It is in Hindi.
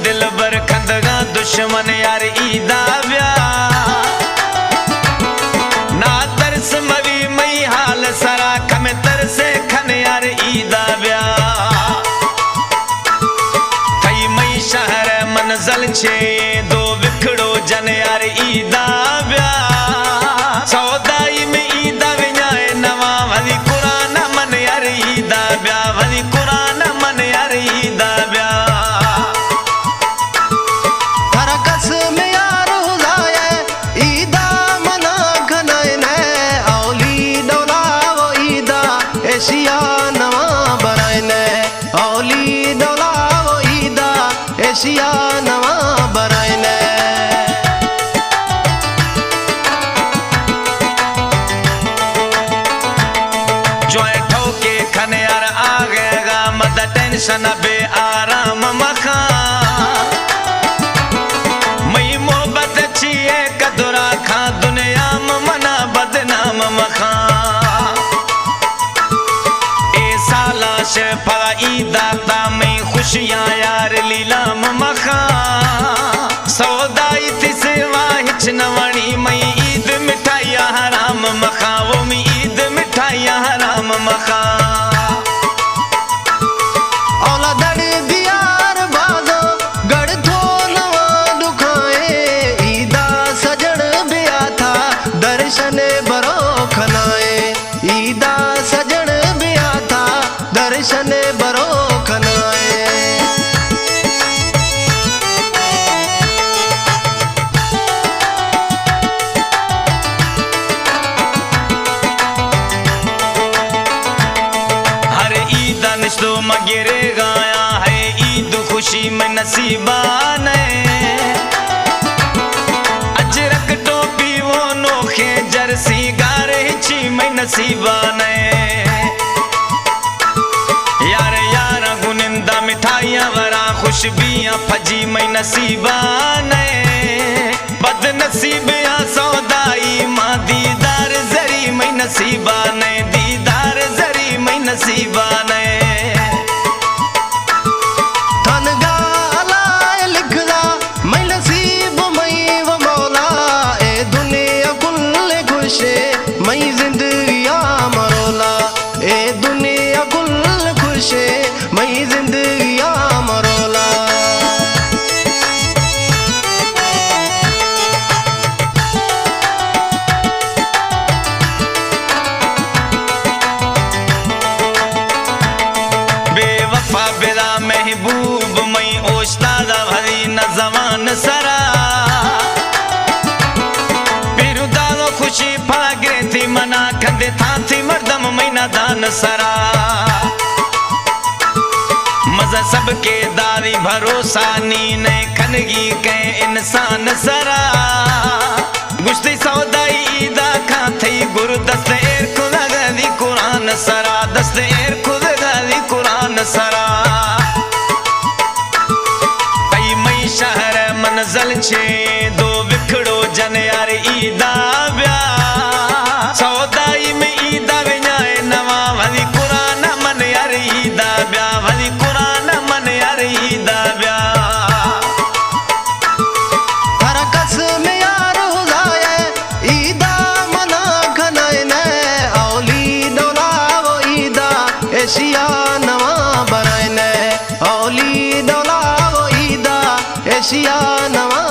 दिल बर खंदगा दुश्मन यार ईदा व्या ना तरस मवी मई हाल सरा खम तरसे खन यार ईदा व्या थई मई शहर मंजल छे दो विखड़ो जन यार ईदा व्या सौदाई में ईदा विञाए नवा वली कुरान मन यार ईदा व्या वली कुरान मन यार ईदा व्या एशिया नवा बरायने औली डोला वो ईदा एशिया नवा बरायने जो ठोके खने यार आ गएगा मद टेंशन बे आराम मखा मई मोहब्बत छिए कदुरा खा दुनिया में मना बदनाम मखा शफा ईदा में खुशियां यार लीलाम मखा सौदाई थी सेवा हिच नवणी मई ईद मिठाइया हराम मखा वो मी ईद मिठाइया हराम मखा औला दड़ दियार बाजो गढ़ थो नवा दुखाए ईदा सजन बिया था दर्शन बरो खनाए ईदा सजन बिया था दर्शन बरो खनाए हर ईद निश्तो मगेरे गाया है ईद खुशी में नसीबा ने अजरक टोपी वो नोखे जर्सी गारे ची में नसीबा ने मिठाइयां वरा खुशबियां फजी मई नसीबा ने बदनसीबिया सौदाई मां दीदार जरी मई नसीबा ने दीदार जरी मई नसीबा ने तनगा अलाए लिखदा मई नसीब मई वो मौला ए दुनिया कुल खुशे मई जिंदगिया मरोला ए दुनिया कुल खुशे मई जिंदगिया मरोला बेवफा बिला महबूब मई ओस्तादा भरी न जवान सरा बिरुदानो खुशी फला गिरे थी मना खंदे था थी मर्दम महीना दान सरा मजा सबके दारी भरोसा नी ने खनगी के इंसान सरा गुश्ती सौदाई ईदा खा थी गुरु दस्त एर खुदा गली कुरान सरा दस्त एर खुदा गली कुरान सरा तई मई शहर मंजल छे दो विखड़ो जन यार ईदा व्या सौदाई में ईदा विञाए नवा वली कुरान मन यार ईदा व्या वली कुरान मन यार ईदा व्या हर कस में यार हुदाए ईदा मना खनाए ने औली डोला वो ईदा एशिया नवा बरायने औली डोला वो ईदा एशिया नवा